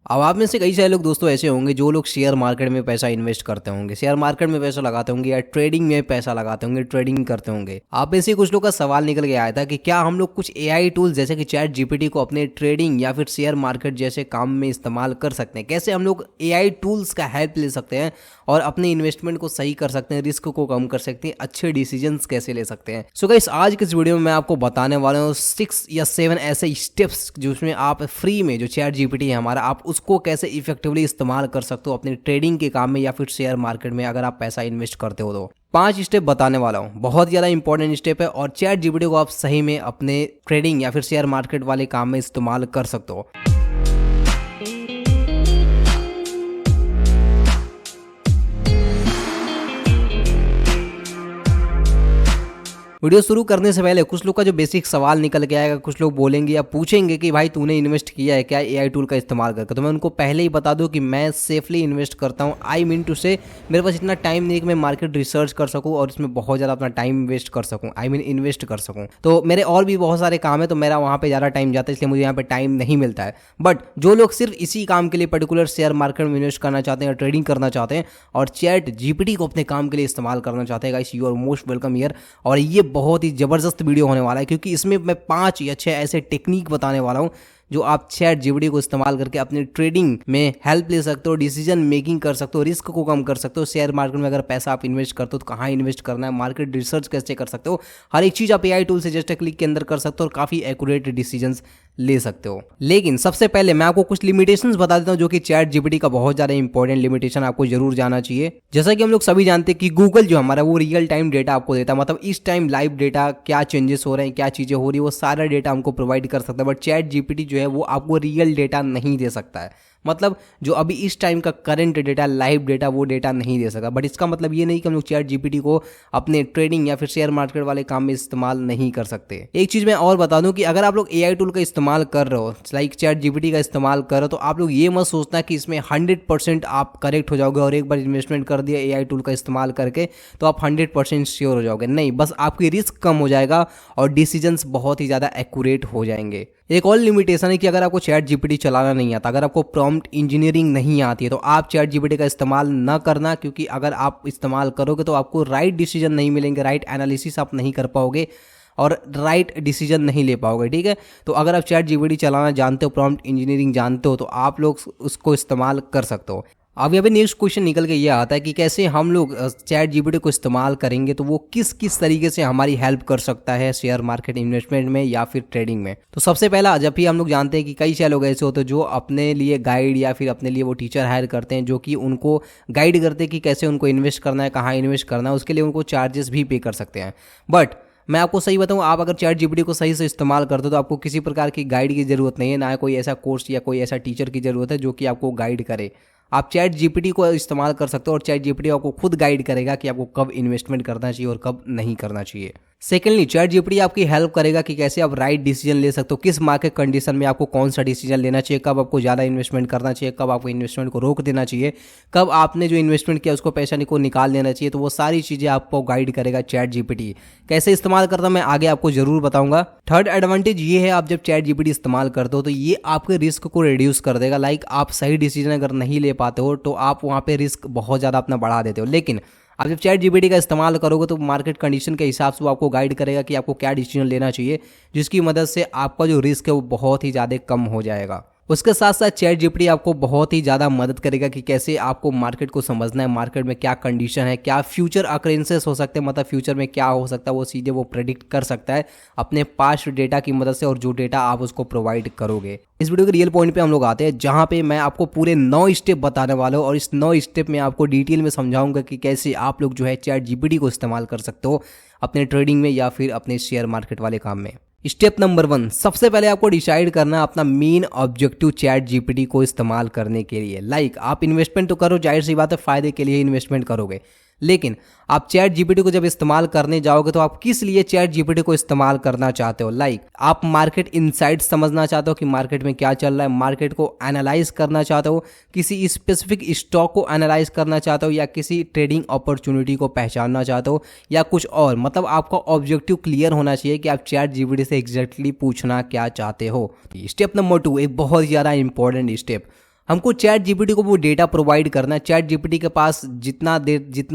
अब आप में से कई सारे लोग दोस्तों ऐसे होंगे जो लोग शेयर मार्केट में पैसा इन्वेस्ट करते होंगे, शेयर मार्केट में पैसा लगाते होंगे या ट्रेडिंग में पैसा लगाते होंगे, ट्रेडिंग करते होंगे। आप में से कुछ लोग का सवाल निकल के आया था कि क्या हम लोग कुछ एआई टूल जैसे कि चैट जीपीटी को अपने ट्रेडिंग या फिर शेयर मार्केट जैसे काम में इस्तेमाल कर सकते हैं। कैसे हम लोग एआई टूल्स का हेल्प ले सकते हैं और अपने इन्वेस्टमेंट को सही कर सकते हैं, रिस्क को कम कर सकते हैं, अच्छे डिसीजंस कैसे ले सकते हैं। सो गाइस, आज के इस वीडियो में मैं आपको बताने वाला हूँ 6 या 7 ऐसे स्टेप्स जिसमें आप फ्री में जो चैट जीपीटी है हमारा, आप उसको कैसे इफेक्टिवली इस्तेमाल कर सकते हो अपने ट्रेडिंग के काम में या फिर शेयर मार्केट में अगर आप पैसा इन्वेस्ट करते हो। तो 5 स्टेप बताने वाला हूँ, बहुत ज़्यादा इंपॉर्टेंट स्टेप है और चैट जीपीटी को आप सही में अपने ट्रेडिंग या फिर शेयर मार्केट वाले काम में इस्तेमाल कर सकते हो। वीडियो शुरू करने से पहले कुछ लोग का जो बेसिक सवाल निकल के आएगा, कुछ लोग बोलेंगे या पूछेंगे कि भाई तूने इन्वेस्ट किया है क्या एआई टूल का इस्तेमाल करके। तो मैं उनको पहले ही बता दूं कि मैं सेफली इन्वेस्ट करता हूं। आई मीन टू से मेरे पास इतना टाइम नहीं कि मैं मार्केट रिसर्च कर सकूं और इसमें बहुत ज़्यादा अपना टाइम वेस्ट कर सकूं, आई मीन इन्वेस्ट कर सकूं। तो मेरे और भी बहुत सारे काम है, तो मेरा वहाँ पर ज़्यादा टाइम जाता है, इसलिए मुझे यहाँ पर टाइम नहीं मिलता है। बट जो लोग सिर्फ इसी काम के लिए पर्टिकुलर शेयर मार्केट में इन्वेस्ट करना चाहते हैं या ट्रेडिंग करना चाहते हैं और चैट जीपीटी को अपने काम के लिए इस्तेमाल करना चाहते हैं, guys you are most welcome here. और ये बहुत ही जबरदस्त वीडियो होने वाला है क्योंकि इसमें मैं 5 या 6 ऐसे टेक्निक बताने वाला हूं जो आप चैट जीपीटी को इस्तेमाल करके अपनी ट्रेडिंग में हेल्प ले सकते हो, डिसीजन मेकिंग कर सकते हो, रिस्क को कम कर सकते हो। शेयर मार्केट में अगर पैसा आप इन्वेस्ट करते हो तो कहाँ इन्वेस्ट करना है, मार्केट रिसर्च कैसे कर सकते हो, हर एक चीज़ आप एआई टूल से जस्ट क्लिक के अंदर कर सकते हो और काफ़ी एक्यूरेट डिसीजंस ले सकते हो। लेकिन सबसे पहले मैं आपको कुछ लिमिटेशंस बता देता हूं जो कि चैट जीपीटी का बहुत ज़्यादा इंपॉर्टेंट लिमिटेशन आपको जरूर जाना चाहिए। जैसा कि हम लोग सभी जानते हैं कि गूगल जो हमारा वो रियल टाइम डेटा आपको देता है, मतलब इस टाइम लाइव डेटा क्या चेंजेस हो रहे हैं, क्या चीज़ें हो रही है, वो सारा डेटा हमको प्रोवाइड कर सकता है। बट चैट जीपीटी जो है वो आपको रियल डेटा नहीं दे सकता है, मतलब जो अभी इस टाइम का करंट डेटा, लाइव डेटा, वो डेटा नहीं दे सका। बट इसका मतलब ये नहीं कि हम लोग चैट जीपीटी को अपने ट्रेडिंग या फिर शेयर मार्केट वाले काम में इस्तेमाल नहीं कर सकते। एक चीज़ मैं और बता दूं कि अगर आप लोग एआई टूल का इस्तेमाल कर रहे हो, लाइक चैट जीपीटी का इस्तेमाल कर रहे हो, तो आप लोग ये मत सोचना कि इसमें 100% आप करेक्ट हो जाओगे और एक बार इन्वेस्टमेंट कर दिया एआई टूल का इस्तेमाल करके तो आप 100% श्योर हो जाओगे। नहीं, बस आपकी रिस्क कम हो जाएगा और डिसीजंस बहुत ही ज़्यादा एक्यूरेट हो जाएंगे। एक और लिमिटेशन है कि अगर आपको चैट जीपीटी चलाना नहीं आता, अगर आपको प्रॉम्प्ट इंजीनियरिंग नहीं आती है, तो आप चैट जीपीटी का इस्तेमाल न करना, क्योंकि अगर आप इस्तेमाल करोगे तो आपको राइट डिसीजन नहीं मिलेंगे, राइट एनालिसिस आप नहीं कर पाओगे और राइट डिसीजन नहीं ले पाओगे। ठीक है, तो अगर आप चैट जीपीटी चलाना जानते हो, प्रॉम्प्ट इंजीनियरिंग जानते हो, तो आप लोग उसको इस्तेमाल कर सकते हो। अब यहाँ पे नेक्स्ट क्वेश्चन निकल के ये आता है कि कैसे हम लोग चैट जीपीटी को इस्तेमाल करेंगे तो वो किस किस तरीके से हमारी हेल्प कर सकता है शेयर मार्केट इन्वेस्टमेंट में या फिर ट्रेडिंग में। तो सबसे पहला, जब भी हम लोग जानते हैं कि कई सारे लोग ऐसे होते हैं जो अपने लिए गाइड या फिर अपने लिए वो टीचर हायर करते हैं जो कि उनको गाइड करते हैं कि कैसे उनको इन्वेस्ट करना है, कहाँ इन्वेस्ट करना है, उसके लिए उनको चार्जेस भी पे कर सकते हैं। बट मैं आपको सही बताऊं, आप अगर चैट जीपीटी को सही से इस्तेमाल करते हो तो आपको किसी प्रकार की गाइड की ज़रूरत नहीं है, ना कोई ऐसा कोर्स या कोई ऐसा टीचर की ज़रूरत है जो कि आपको गाइड करे। आप चैट जीपीटी को इस्तेमाल कर सकते हो और चैट जीपीटी आपको खुद गाइड करेगा कि आपको कब इन्वेस्टमेंट करना चाहिए और कब नहीं करना चाहिए। सेकेंडली, चैट जीपीटी आपकी हेल्प करेगा कि कैसे आप राइट डिसीजन ले सकते हो, किस मार्केट कंडीशन में आपको कौन सा डिसीजन लेना चाहिए, कब आपको ज़्यादा इन्वेस्टमेंट करना चाहिए, कब आपको इन्वेस्टमेंट को रोक देना चाहिए, कब आपने जो इन्वेस्टमेंट किया उसको पैसा को निकाल देना चाहिए। तो वो सारी चीज़ें आपको गाइड करेगा चैट जीपीटी। कैसे इस्तेमाल करता मैं आगे आपको जरूर बताऊंगा। थर्ड एडवांटेज ये है, आप जब चैट जीपीटी इस्तेमाल करते हो तो ये आपके रिस्क को रिड्यूस कर देगा। लाइक आप सही डिसीजन अगर नहीं ले पाते हो तो आप वहाँ पे रिस्क बहुत ज़्यादा अपना बढ़ा देते हो। लेकिन आप जब चैट जीपीटी का इस्तेमाल करोगे तो मार्केट कंडीशन के हिसाब से वो आपको गाइड करेगा कि आपको क्या डिसीजन लेना चाहिए, जिसकी मदद से आपका जो रिस्क है वो बहुत ही ज़्यादा कम हो जाएगा। उसके साथ साथ चैट जीपीटी आपको बहुत ही ज़्यादा मदद करेगा कि कैसे आपको मार्केट को समझना है, मार्केट में क्या कंडीशन है, क्या फ्यूचर अकरेंसेस हो सकते हैं, मतलब फ्यूचर में क्या हो सकता है वो सीधे वो प्रेडिक्ट कर सकता है अपने पास्ट डेटा की मदद से और जो डेटा आप उसको प्रोवाइड करोगे। इस वीडियो के रियल पॉइंट पे हम लोग आते हैं जहाँ पे मैं आपको पूरे 9 स्टेप बताने वाला हूँ और इस 9 स्टेप में आपको डिटेल में समझाऊंगा कि कैसे आप लोग जो है चैट जीपीटी को इस्तेमाल कर सकते हो अपने ट्रेडिंग में या फिर अपने शेयर मार्केट वाले काम में। स्टेप नंबर 1, सबसे पहले आपको डिसाइड करना अपना मेन ऑब्जेक्टिव चैट जीपीटी को इस्तेमाल करने के लिए। लाइक आप इन्वेस्टमेंट तो करो, जाहिर सी बात है फायदे के लिए इन्वेस्टमेंट करोगे, लेकिन आप चैट जीपीटी को जब इस्तेमाल करने जाओगे तो आप किस लिए चैट जीपीटी को इस्तेमाल करना चाहते हो। लाइक आप मार्केट इनसाइट्स समझना चाहते हो कि मार्केट में क्या चल रहा है, मार्केट को एनालाइज करना चाहते हो, किसी स्पेसिफिक स्टॉक को एनालाइज करना चाहते हो या किसी ट्रेडिंग अपॉर्चुनिटी को पहचानना चाहते हो या कुछ और। मतलब आपका ऑब्जेक्टिव क्लियर होना चाहिए कि आप चैट जीपीटी से एग्जैक्टली पूछना क्या चाहते हो। स्टेप नंबर 2, एक बहुत ज़्यादा इंपॉर्टेंट स्टेप, हमको चैट जीपीटी को वो डेटा प्रोवाइड करना है। चैट जीपीटी के पास जितना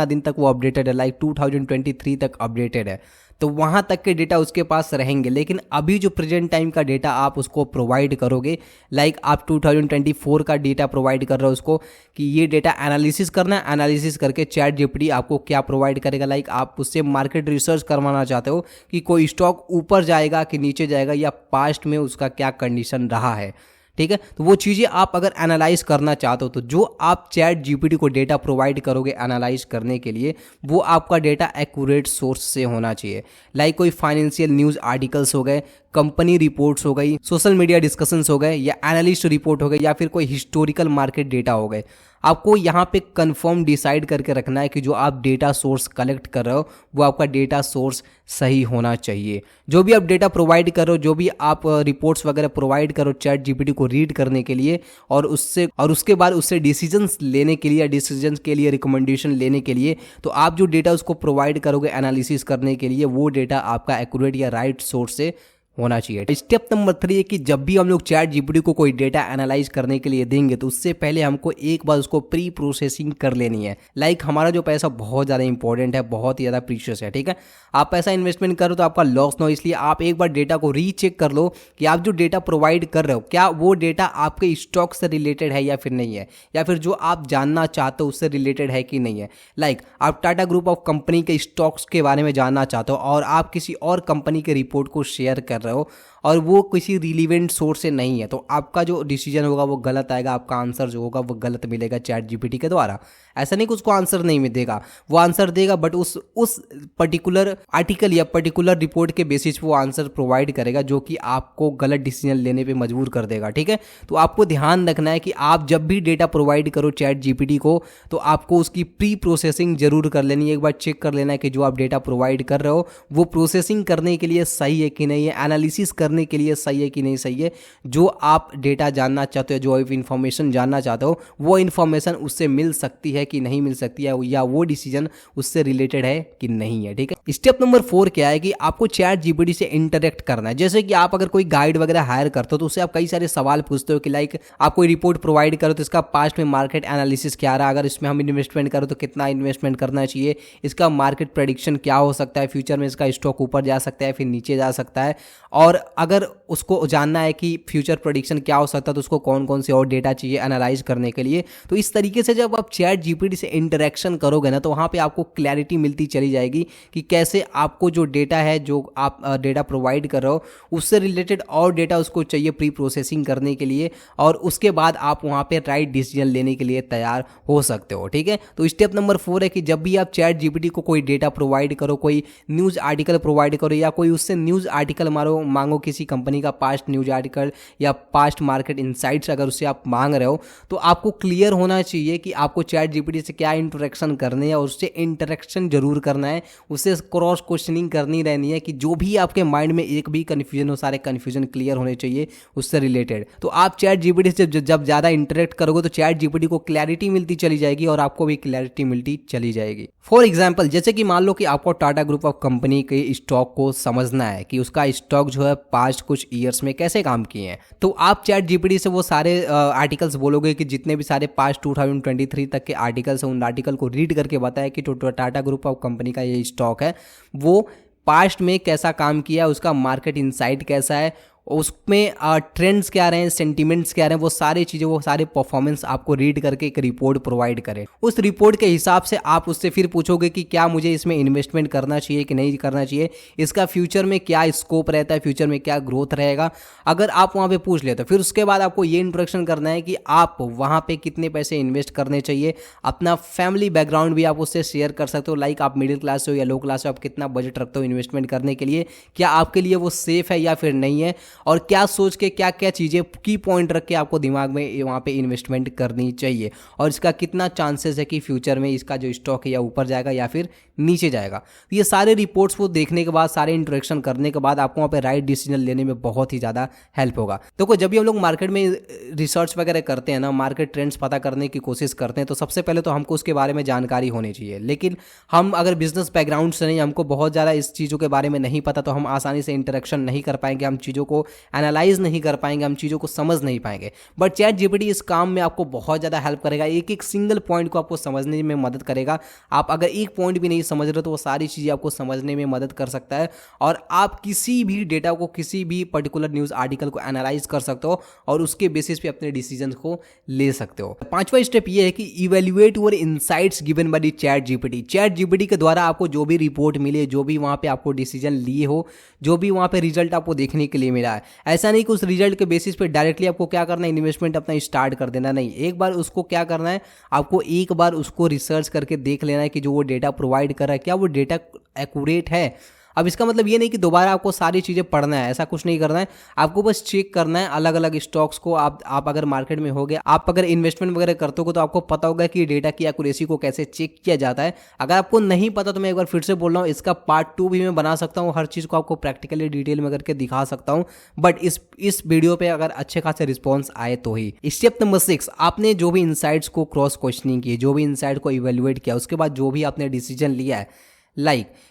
दिन तक वो अपडेटेड है, लाइक 2023 तक अपडेटेड है, तो वहाँ तक के डेटा उसके पास रहेंगे। लेकिन अभी जो प्रेजेंट टाइम का डेटा आप उसको प्रोवाइड करोगे, लाइक आप 2024 का डेटा प्रोवाइड कर रहे हो उसको कि ये डेटा एनालिसिस करना है, एनालिसिस करके चैट जीपीटी आपको क्या प्रोवाइड करेगा, लाइक आप उससे मार्केट रिसर्च करवाना चाहते हो कि कोई स्टॉक ऊपर जाएगा कि नीचे जाएगा, या पास्ट में उसका क्या कंडीशन रहा है, ठीक है। तो वो चीज़ें आप अगर एनालाइज करना चाहते हो, तो जो आप चैट जीपीटी को डेटा प्रोवाइड करोगे एनालाइज करने के लिए, वो आपका डेटा एक्यूरेट सोर्स से होना चाहिए। लाइक कोई फाइनेंशियल न्यूज़ आर्टिकल्स हो गए, कंपनी रिपोर्ट्स हो गई, सोशल मीडिया डिस्कशंस हो गए, या एनालिस्ट रिपोर्ट हो गए, या फिर कोई हिस्टोरिकल मार्केट डेटा हो गए। आपको यहाँ पे कंफर्म डिसाइड करके रखना है कि जो आप डेटा सोर्स कलेक्ट कर रहे हो वो आपका डेटा सोर्स सही होना चाहिए। जो भी आप डेटा प्रोवाइड करो, जो भी आप रिपोर्ट्स वगैरह प्रोवाइड करो चैट जीपीटी को रीड करने के लिए, और उसके बाद उससे डिसीजंस लेने के लिए या डिसीजंस के लिए रिकमेंडेशन लेने के लिए, तो आप जो डेटा उसको प्रोवाइड करोगे एनालिसिस करने के लिए, वो डेटा आपका एक्यूरेट या राइट सोर्स से होना चाहिए। स्टेप नंबर 3 है कि जब भी हम लोग चैट जीपीटी को कोई डेटा एनालाइज करने के लिए देंगे, तो उससे पहले हमको एक बार उसको प्री प्रोसेसिंग कर लेनी है। लाइक हमारा जो पैसा बहुत ज़्यादा इंपॉर्टेंट है, बहुत ही ज़्यादा प्रीशियस है, ठीक है। आप पैसा इन्वेस्टमेंट करो तो आपका लॉस ना हो, इसलिए आप एक बार डेटा को रीचेक कर लो कि आप जो डेटा प्रोवाइड कर रहे हो क्या वो डेटा आपके स्टॉक से रिलेटेड है या फिर नहीं है, या फिर जो आप जानना चाहते हो उससे रिलेटेड है कि नहीं है। लाइक आप टाटा ग्रुप ऑफ कंपनी के स्टॉक्स के बारे में जानना चाहते हो और आप किसी और कंपनी के रिपोर्ट को शेयर कर रहे हो और वो किसी रिलीवेंट सोर्स से नहीं है, तो आपका जो डिसीजन होगा वो गलत आएगा, आपका आंसर जो होगा वो गलत मिलेगा चैट जीपीटी के द्वारा। ऐसा नहीं कि उसको आंसर नहीं मिलेगा, वो आंसर देगा, बट उस पर्टिकुलर आर्टिकल या पर्टिकुलर रिपोर्ट के बेसिस पे वो आंसर प्रोवाइड करेगा, जो कि आपको गलत डिसीजन लेने पे मजबूर कर देगा, ठीक है। तो आपको ध्यान रखना है कि आप जब भी डेटा प्रोवाइड करो चैट जीपीटी को, तो आपको उसकी प्री प्रोसेसिंग जरूर कर लेनी है। एक बार चेक कर लेना है कि जो आप डेटा प्रोवाइड कर रहे हो वो प्रोसेसिंग करने के लिए सही है कि नहीं है, एनालिसिस करने के लिए सही है कि नहीं सही है। जो आप डेटा जानना चाहते हो, जो आप इन्फॉर्मेशन जानना चाहते हो, वो इन्फॉर्मेशन उससे मिल सकती है कि नहीं मिल सकती है, या वो डिसीजन उससे रिलेटेड है कि नहीं है, ठीक है। स्टेप नंबर 4 क्या है कि आपको चैट जीपीटी से इंटरेक्ट करना है। जैसे कि आप अगर कोई गाइड वगैरह हायर करते हो तो उससे आप कई सारे सवाल पूछते हो कि लाइक आप कोई रिपोर्ट प्रोवाइड करो तो इसका पास्ट में मार्केट एनालिसिस क्या रहा, अगर इसमें हम इन्वेस्टमेंट करो तो कितना इन्वेस्टमेंट करना चाहिए, इसका मार्केट प्रेडिक्शन क्या हो सकता है, फ्यूचर में इसका स्टॉक ऊपर जा सकता है फिर नीचे जा सकता है, और अगर उसको जानना है कि फ्यूचर प्रेडिक्शन क्या हो सकता है तो उसको कौन कौन से और डेटा चाहिए एनालाइज करने के लिए। तो इस तरीके से जब आप चैट जीपीटी से इंटरेक्शन करोगे ना, तो वहाँ पे आपको क्लैरिटी मिलती चली जाएगी कि कैसे आपको जो डेटा है, जो आप डेटा प्रोवाइड कर रहे हो, उससे रिलेटेड और डेटा उसको चाहिए प्री प्रोसेसिंग करने के लिए, और उसके बाद आप वहाँ पे राइट डिसीजन लेने के लिए तैयार हो सकते हो, ठीक है। तो स्टेप नंबर 4 है कि जब भी आप चैट जीपीटी को कोई डेटा प्रोवाइड करो, कोई न्यूज़ आर्टिकल प्रोवाइड करो, या कोई उससे न्यूज़ आर्टिकल मांगो किसी कंपनी का पास्ट न्यूज आर्टिकल या पास्ट मार्केट इनसाइट्स, अगर उससे आप मांग रहे हो, तो आपको क्लियर होना चाहिए कि आपको चैट जीपीटी से क्या इंटरेक्शन करनी है, और उससे इंटरेक्शन जरूर करना है, उससे क्रॉस क्वेश्चनिंग करनी रहनी है कि जो भी आपके माइंड में एक भी कन्फ्यूजन हो, सारे कन्फ्यूजन क्लियर होने चाहिए उससे रिलेटेड। तो आप चैट जीपीटी से जब ज़्यादा इंटरेक्ट करोगे तो चैट जीपीटी को क्लैरिटी मिलती चली जाएगी और आपको भी क्लैरिटी मिलती चली जाएगी। फॉर एग्जाम्पल, जैसे कि मान लो कि आपको टाटा ग्रुप ऑफ कंपनी के स्टॉक को समझना है कि उसका स्टॉक जो है पास्ट कुछ ईयर्स में कैसे काम किए हैं, तो आप चैट जीपीटी से वो सारे आर्टिकल्स बोलोगे कि जितने भी सारे पास्ट 2023 तक के आर्टिकल्स हैं, उन आर्टिकल को रीड करके बताया कि टाटा ग्रुप ऑफ कंपनी का ये स्टॉक है वो पास्ट में कैसा काम किया, उसका मार्केट इनसाइट कैसा है, उसमें ट्रेंड्स क्या रहे हैं, सेंटिमेंट्स क्या रहे हैं, वो सारी चीज़ें, वो सारे परफॉर्मेंस आपको रीड करके एक रिपोर्ट प्रोवाइड करें। उस रिपोर्ट के हिसाब से आप उससे फिर पूछोगे कि क्या मुझे इसमें इन्वेस्टमेंट करना चाहिए कि नहीं करना चाहिए, इसका फ्यूचर में क्या स्कोप रहता है, फ्यूचर में क्या ग्रोथ रहेगा। अगर आप वहाँ पे पूछ लेते हो, फिर उसके बाद आपको ये इंट्रोडक्शन करना है कि आप वहाँ पे कितने पैसे इन्वेस्ट करने चाहिए, अपना फैमिली बैकग्राउंड भी आप उससे शेयर कर सकते हो, लाइक आप मिडिल क्लास हो या लो क्लास हो, आप कितना बजट रखते हो इन्वेस्टमेंट करने के लिए, क्या आपके लिए वो सेफ है या फिर नहीं है, और क्या सोच के क्या क्या चीज़ें की पॉइंट रख के आपको दिमाग में वहाँ पे इन्वेस्टमेंट करनी चाहिए, और इसका कितना चांसेस है कि फ्यूचर में इसका जो स्टॉक है या ऊपर जाएगा या फिर नीचे जाएगा। तो ये सारे रिपोर्ट्स को देखने के बाद, सारे इंट्रोडक्शन करने के बाद आपको वहाँ पे राइट डिसीजन लेने में बहुत ही ज़्यादा हेल्प होगा। तो जब भी हम लोग मार्केट में रिसर्च वगैरह करते हैं ना, मार्केट ट्रेंड्स पता करने की कोशिश करते हैं, तो सबसे पहले तो हमको उसके बारे में जानकारी होनी चाहिए। लेकिन हम अगर बिजनेस बैकग्राउंड से नहीं, हमको बहुत ज़्यादा इस चीज़ों के बारे में नहीं पता, तो हम आसानी से इंटरेक्शन नहीं कर पाएंगे, हम चीज़ों को को एनालाइज नहीं कर पाएंगे, हम चीज़ों को समझ नहीं पाएंगे। बट चैट जीपीटी इस काम में आपको बहुत ज़्यादा हेल्प करेगा, एक एक सिंगल पॉइंट को आपको समझने में मदद करेगा। आप अगर एक पॉइंट भी नहीं समझ रहे तो वो सारी चीज़ें आपको समझने में मदद कर सकता है और आप किसी भी डेटा को, किसी भी पर्टिकुलर न्यूज़ आर्टिकल को एनालाइज कर सकते हो और उसके बेसिस पे अपने डिसीजन को ले सकते हो। पांचवा स्टेप ये है कि evaluate your insights given by the chat GPT. Chat GPT के द्वारा आपको जो भी रिपोर्ट मिले, जो भी वहाँ पे आपको डिसीजन लिए हो, जो भी वहाँ पे रिजल्ट आपको देखने के लिए मिला है, ऐसा नहीं कि उस रिजल्ट के बेसिस पे डायरेक्टली आपको क्या करना है, इन्वेस्टमेंट अपना स्टार्ट कर देना। नहीं, एक बार उसको क्या करना है, आपको एक बार उसको रिसर्च करके देख लेना है कि जो वो डेटा प्रोवाइड कर रहा है क्या वो डेटा एक्यूरेट है। अब इसका मतलब ये नहीं कि दोबारा आपको सारी चीज़ें पढ़ना है, ऐसा कुछ नहीं करना है। आपको बस चेक करना है अलग अलग स्टॉक्स को। आप अगर मार्केट में हो गए, आप अगर इन्वेस्टमेंट वगैरह करते हो तो आपको पता होगा कि डेटा की एक्यूरेसी को कैसे चेक किया जाता है। अगर आपको नहीं पता तो मैं एक बार फिर से बोल रहा हूँ, इसका पार्ट 2 भी मैं बना सकता हूँ, हर चीज़ को आपको प्रैक्टिकली डिटेल में करके दिखा सकता हूँ। बट इस वीडियो पे अगर अच्छे खासे रिस्पॉन्स आए तो ही। स्टेप नंबर 6, आपने जो भी इनसाइट्स को क्रॉस क्वेश्चनिंग की, जो भी इनसाइट को इवेल्युएट किया, उसके बाद जो भी आपने डिसीजन लिया है,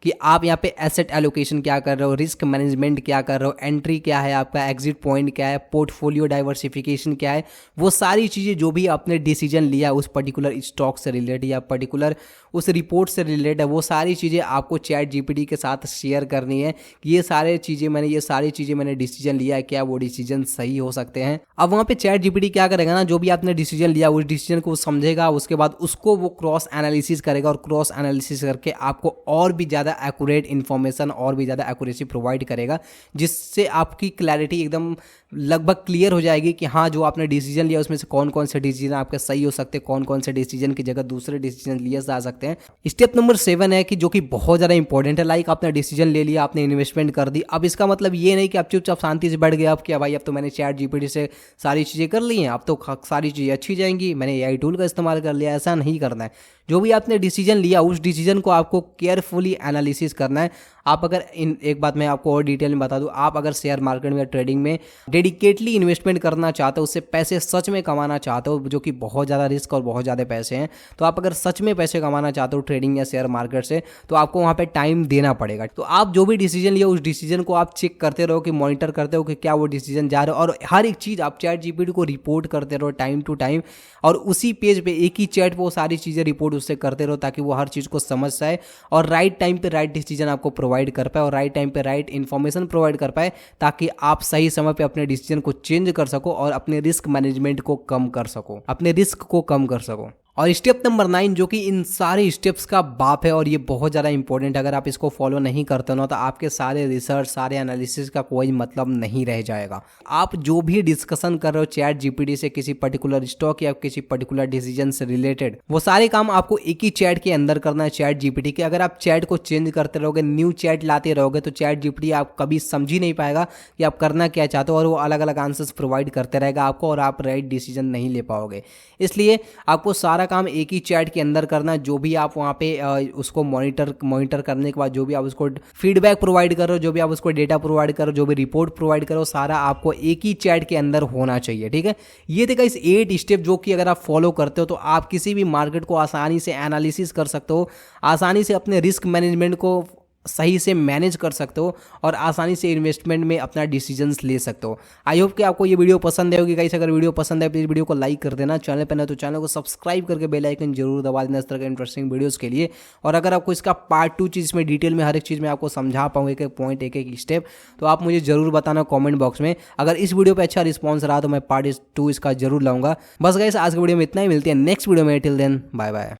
कि आप यहाँ पे एसेट एलोकेशन क्या कर रहे हो, रिस्क मैनेजमेंट क्या कर रहे हो, एंट्री क्या है आपका, एग्जिट पॉइंट क्या है, पोर्टफोलियो डाइवर्सिफिकेशन क्या है, वो सारी चीज़ें जो भी आपने डिसीजन लिया उस पर्टिकुलर स्टॉक से रिलेटेड या पर्टिकुलर उस रिपोर्ट से रिलेटेड है, वो सारी चीज़ें आपको चैट जीपीटी के साथ शेयर करनी है कि ये सारी चीज़ें मैंने डिसीजन लिया है, क्या वो डिसीजन सही हो सकते हैं। अब वहाँ पे चैट जीपीटी क्या करेगा ना, जो भी आपने डिसीजन लिया उस डिसीजन को समझेगा, उसके बाद उसको वो क्रॉस एनालिसिस करेगा और क्रॉस एनालिसिस करके आपको और भी ज़्यादा एक्यूरेट इन्फॉर्मेशन, और भी ज़्यादा एक्यूरेसी प्रोवाइड करेगा, जिससे आपकी क्लैरिटी एकदम लगभग क्लियर हो जाएगी कि हाँ, जो आपने डिसीजन लिया उसमें से कौन कौन से डिसीजन आपके सही हो सकते हैं, कौन कौन से डिसीजन की जगह दूसरे डिसीजन लिए जा सकते हैं। स्टेप नंबर 7 है कि जो कि बहुत ज़्यादा इंपॉर्टेंट है, आपने डिसीजन ले लिया, आपने इन्वेस्टमेंट कर दी। अब इसका मतलब ये नहीं कि आप चुपचाप शांति से बैठ गए, अब क्या भाई, अब तो मैंने चैट जीपीटी से सारी चीज़ें कर ली हैं, अब तो सारी चीज़ें अच्छी जाएंगी, मैंने एआई टूल का इस्तेमाल कर लिया। ऐसा नहीं करना है। जो भी आपने डिसीजन लिया उस डिसीजन को आपको केयरफुली एनालिसिस करना है। आप अगर एक बात मैं आपको और डिटेल में बता दूं, आप अगर शेयर मार्केट में, ट्रेडिंग में डेडिकेटली इन्वेस्टमेंट करना चाहते हो, उससे पैसे सच में कमाना चाहते हो, जो कि बहुत ज़्यादा रिस्क और बहुत ज़्यादा पैसे हैं, तो आप अगर सच में पैसे कमाना चाहते हो ट्रेडिंग या शेयर मार्केट से, तो आपको वहाँ पे टाइम देना पड़ेगा। तो आप जो भी डिसीजन लिया उस डिसीजन को आप चेक करते रहो, कि मॉनिटर करते हो कि क्या वो डिसीजन जा रहा है, और हर एक चीज़ आप चैट जीपीटी को रिपोर्ट करते रहो टाइम टू टाइम, और उसी पेज पे एक ही चैट पे वो सारी चीज़ें रिपोर्ट उससे करते रहो, ताकि वो हर चीज़ को समझ जाए और राइट टाइम पे राइट डिसीजन आपको प्रोवाइड कर पाए और राइट टाइम पे राइट इन्फॉर्मेशन प्रोवाइड कर पाए, ताकि आप सही समय पे अपने डिसीजन को चेंज कर सको और अपने रिस्क मैनेजमेंट को कम कर सको, अपने रिस्क को कम कर सको। और स्टेप नंबर 9, जो कि इन सारे स्टेप्स का बाप है और ये बहुत ज़्यादा इंपॉर्टेंट, अगर आप इसको फॉलो नहीं करते हो तो आपके सारे रिसर्च, सारे एनालिसिस का कोई मतलब नहीं रह जाएगा। आप जो भी डिस्कशन कर रहे हो चैट जीपीटी से किसी पर्टिकुलर स्टॉक या किसी पर्टिकुलर डिसीजन से रिलेटेड, वो सारे काम आपको एक ही चैट के अंदर करना है, चैट जीपीटी के। अगर आप चैट को चेंज करते रहोगे, न्यू चैट लाते रहोगे, तो चैट जीपीटी आप कभी समझ ही नहीं पाएगा कि आप करना क्या चाहते हो, और वो अलग अलग आंसर्स प्रोवाइड करते रहेगा आपको, और आप राइट डिसीजन नहीं ले पाओगे। इसलिए आपको सारा काम एक ही चैट के अंदर करना। जो भी आप वहाँ पे उसको मॉनिटर करने के बाद जो भी आप उसको फीडबैक प्रोवाइड कर रहे हो, जो भी आप उसको डेटा प्रोवाइड करो, जो भी रिपोर्ट प्रोवाइड करो, सारा आपको एक ही चैट के अंदर होना चाहिए। ठीक है, ये देखा इस 8 स्टेप, जो कि अगर आप फॉलो करते हो तो आप किसी भी मार्केट को आसानी से एनालिसिस कर सकते हो, आसानी से अपने रिस्क मैनेजमेंट को सही से मैनेज कर सकते हो और आसानी से इन्वेस्टमेंट में अपना डिसीजंस ले सकते हो। आई होप कि आपको ये वीडियो पसंद आएगी। गाइस, अगर वीडियो पसंद आए प्लीज़ वीडियो को लाइक कर देना, चैनल पर नए तो चैनल को सब्सक्राइब करके बेल आइकन जरूर दबा देना इस तरह के इंटरेस्टिंग वीडियोस के लिए। और अगर आपको इसका पार्ट 2 चीज़ में डिटेल में हर एक चीज़ में आपको समझा पाऊँ, एक एक पॉइंट, एक एक स्टेप, तो आप मुझे जरूर बताना कॉमेंट बॉक्स में। अगर इस वीडियो पर अच्छा रिस्पॉन्स रहा तो मैं पार्ट 2 इसका जरूर लाऊंगा। बस गाइस, आज के वीडियो में इतना ही, मिलते हैं नेक्स्ट वीडियो में। Till then bye bye.